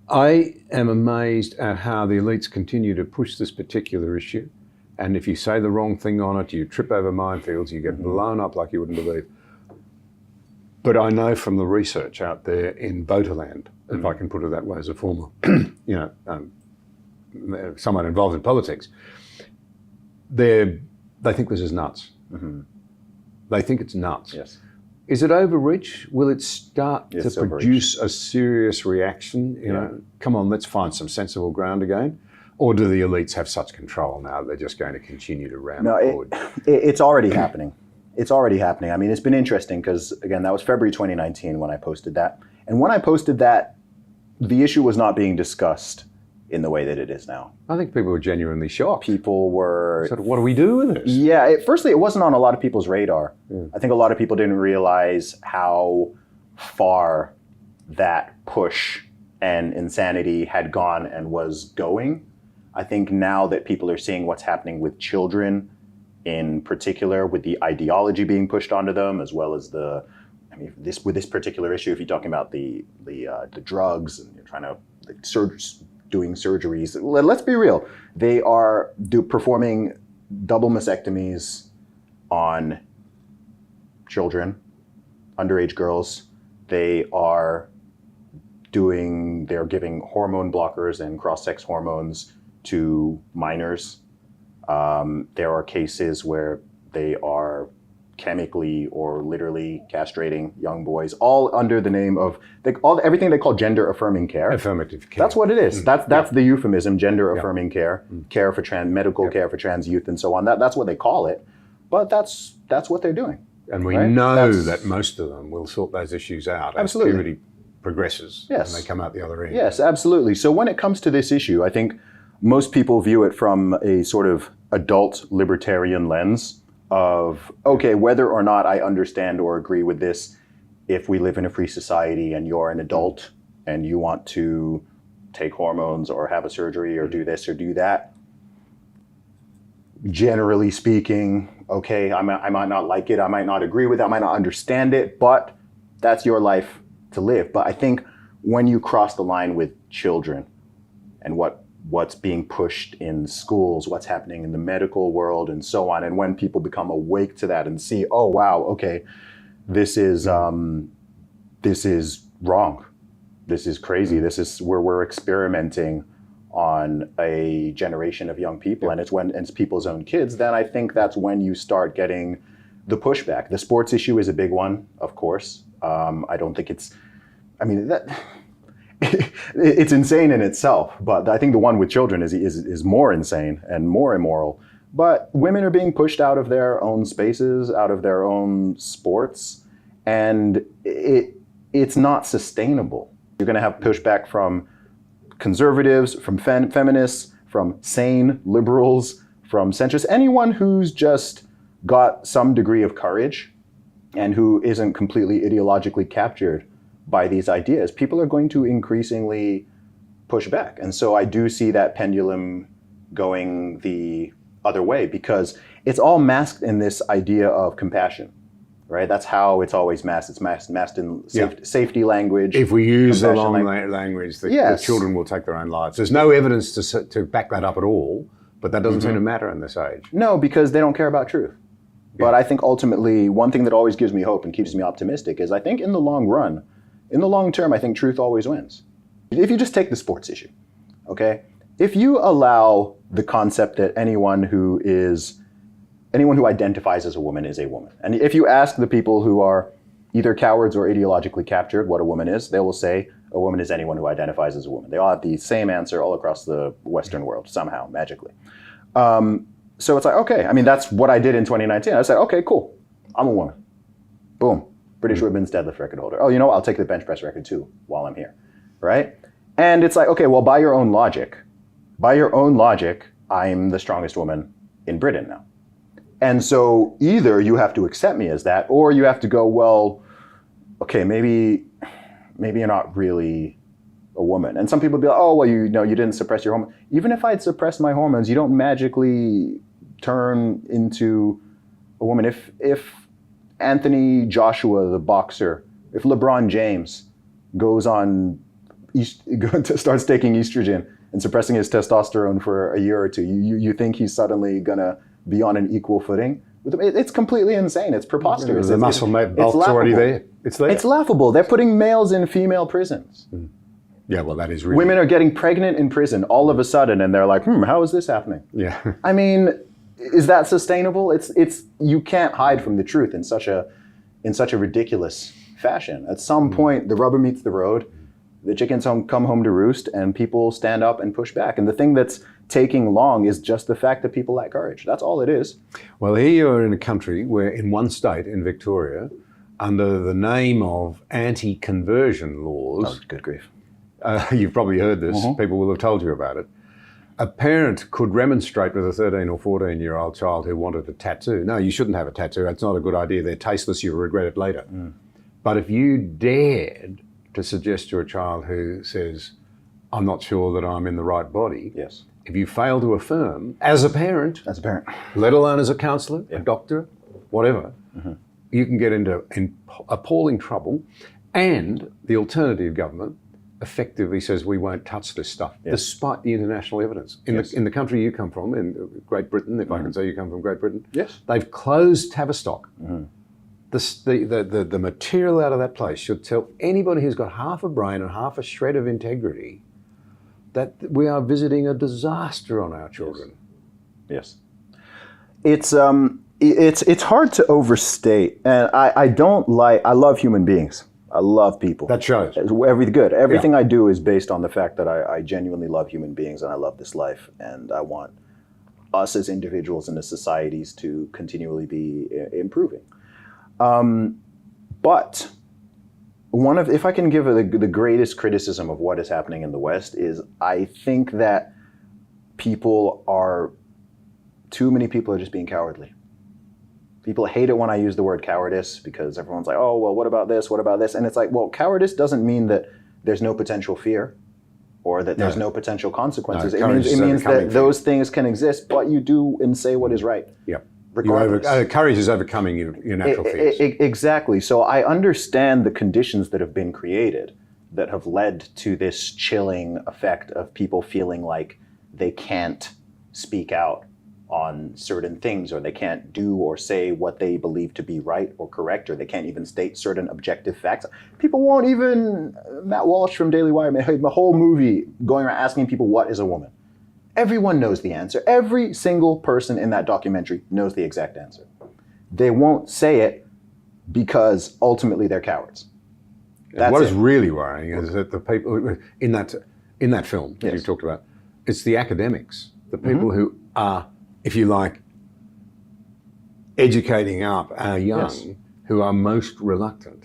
I am amazed at how the elites continue to push this particular issue. And if you say the wrong thing on it, you trip over minefields, you get blown up like you wouldn't believe. But I know from the research out there in Voterland, if I can put it that way as a former, someone involved in politics, they think this is nuts. They think it's nuts. Yes. Is it overreach? Will it start to It's produce a serious reaction? You know, come on, let's find some sensible ground again. Or do the elites have such control now they're just going to continue to ram it forward? It's already happening. It's already happening. I mean, it's been interesting because, again, that was February 2019 when I posted that. And when I posted that, the issue was not being discussed in the way that it is now. I think people were genuinely shocked. People were... Sort of, what do we do with this? Yeah, firstly, it wasn't on a lot of people's radar. I think a lot of people didn't realize how far that push and insanity had gone and was going. I think now that people are seeing what's happening with children, in particular, with the ideology being pushed onto them, as well as with this particular issue, if you're talking about the drugs and you're trying to doing surgeries, let's be real, they are performing double mastectomies on children, underage girls. They're giving hormone blockers and cross-sex hormones to minors. There are cases where they are chemically or literally castrating young boys, all under the name of everything they call gender affirming care. Affirmative care. That's what it is. That's the euphemism, gender affirming care, care for medical care for trans youth and so on. That's what they call it. But that's what they're doing. And we know that most of them will sort those issues out as puberty progresses and they come out the other end. Yes, absolutely. So when it comes to this issue, I think most people view it from a sort of adult libertarian lens of, okay, whether or not I understand or agree with this, if we live in a free society and you're an adult and you want to take hormones or have a surgery or do this or do that, generally speaking, okay, I might not like it, I might not agree with it, I might not understand it, but that's your life to live. But I think when you cross the line with children and what's being pushed in schools, what's happening in the medical world and so on, and when people become awake to that and see, oh wow, okay, this is wrong, this is crazy, this is where we're experimenting on a generation of young people, and it's people's own kids, then I think that's when you start getting the pushback. The sports issue is a big one, of course. I don't think it's insane in itself, but I think the one with children is more insane and more immoral. But women are being pushed out of their own spaces, out of their own sports, and it's not sustainable. You're going to have pushback from conservatives, from feminists, from sane liberals, from centrists, anyone who's just got some degree of courage and who isn't completely ideologically captured by these ideas. People are going to increasingly push back. And so I do see that pendulum going the other way, because it's all masked in this idea of compassion, right? That's how it's always masked. It's masked in safety language. If we use the long language, the children will take their own lives. There's no evidence to back that up at all, but that doesn't seem to matter in this age. No, because they don't care about truth. But I think ultimately, one thing that always gives me hope and keeps me optimistic is I think in the long run, in the long term, I think truth always wins. If you just take the sports issue, okay? If you allow the concept that anyone who identifies as a woman is a woman, and if you ask the people who are either cowards or ideologically captured what a woman is, they will say a woman is anyone who identifies as a woman. They all have the same answer all across the Western world, somehow, magically. So it's like, okay, I mean, that's what I did in 2019. I said, okay, cool, I'm a woman. Boom. British women's deadlift record holder. Oh, you know what? I'll take the bench press record too while I'm here, right? And it's like, okay, well, by your own logic, I'm the strongest woman in Britain now. And so either you have to accept me as that, or you have to go, well, okay, maybe you're not really a woman. And some people be like, oh, well, you didn't suppress your hormones. Even if I'd suppressed my hormones, you don't magically turn into a woman. If Anthony Joshua, the boxer, if LeBron James goes on starts taking estrogen and suppressing his testosterone for a year or two, you think he's suddenly gonna be on an equal footing with him? It's completely insane. It's preposterous. The muscle bulk's already there. It's there. It's laughable. They're putting males in female prisons. Yeah, well, that is really... Women are getting pregnant in prison all of a sudden, and they're like, how is this happening? Yeah. I mean, is that sustainable? It's you can't hide from the truth in such a ridiculous fashion. At some point, the rubber meets the road. The chickens come home to roost, and people stand up and push back. And the thing that's taking long is just the fact that people lack courage. That's all it is. Well, here you are in a country where, in one state, in Victoria, under the name of anti-conversion laws... Oh, good grief. You've probably heard this. People will have told you about it. A parent could remonstrate with a 13 or 14-year-old child who wanted a tattoo. No, you shouldn't have a tattoo. That's not a good idea. They're tasteless. You'll regret it later. But if you dared to suggest to a child who says, I'm not sure that I'm in the right body, Yes. if you fail to affirm, as a parent, let alone as a counsellor, a doctor, whatever, you can get into appalling trouble. And the alternative government effectively says we won't touch this stuff, despite the international evidence. In the country you come from, in Great Britain, if I can say you come from Great Britain, they've closed Tavistock. The material out of that place should tell anybody who's got half a brain and half a shred of integrity that we are visiting a disaster on our children. Yes. It's hard to overstate, and I love human beings. I love people. That shows. Everything I do is based on the fact that I genuinely love human beings and I love this life, and I want us as individuals and as societies to continually be improving. But if I can give the greatest criticism of what is happening in the West is I think that too many people are just being cowardly. People hate it when I use the word cowardice because everyone's like, oh, well, what about this? What about this? And it's like, well, cowardice doesn't mean that there's no potential fear or that there's no potential consequences. No, it means that those things can exist, but you do and say what is right. Yeah. Regardless. Courage is overcoming your natural fears. Exactly. So I understand the conditions that have been created that have led to this chilling effect of people feeling like they can't speak out on certain things, or they can't do or say what they believe to be right or correct, or they can't even state certain objective facts. People won't even... Matt Walsh from Daily Wire made a whole movie going around asking people, what is a woman? Everyone knows the answer. Every single person in that documentary knows the exact answer. They won't say it because ultimately they're cowards. What is really worrying is that the people in that film that you talked about, it's the academics, the people who are, if you like, educating up our young, who are most reluctant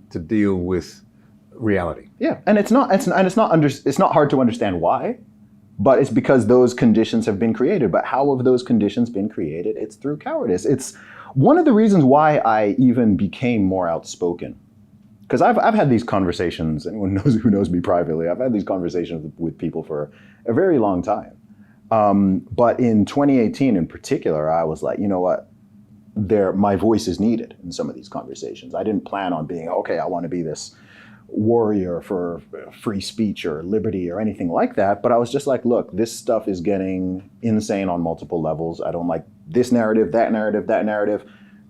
to deal with reality. Yeah, and it's not hard to understand why, but it's because those conditions have been created. But how have those conditions been created? It's through cowardice. It's one of the reasons why I even became more outspoken. Because I've had these conversations, anyone who knows me privately, I've had these conversations with people for a very long time. But in 2018 in particular, I was like, you know what? My voice is needed in some of these conversations. I didn't plan on being, okay, I want to be this warrior for free speech or liberty or anything like that. But I was just like, look, this stuff is getting insane on multiple levels. I don't like this narrative, that narrative,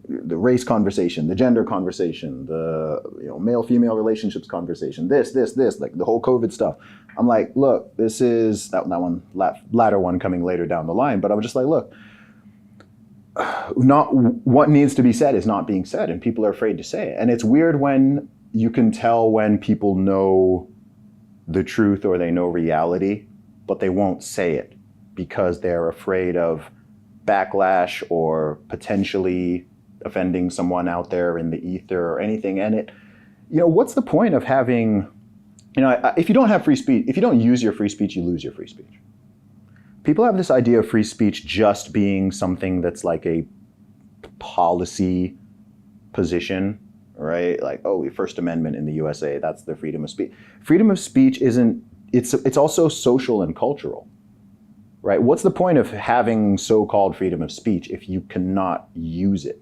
the race conversation, the gender conversation, the male-female relationships conversation, this, like the whole COVID stuff. I'm like, look, this is that one latter one coming later down the line. But I was just like, look, not what needs to be said is not being said, and people are afraid to say it. And it's weird when you can tell when people know the truth or they know reality, but they won't say it because they're afraid of backlash or potentially offending someone out there in the ether or anything. And what's the point of having, if you don't have free speech, if you don't use your free speech, you lose your free speech. People have this idea of free speech just being something that's like a policy position, right? Like, oh, First Amendment in the USA, that's the freedom of speech. Freedom of speech it's also social and cultural, right? What's the point of having so-called freedom of speech if you cannot use it?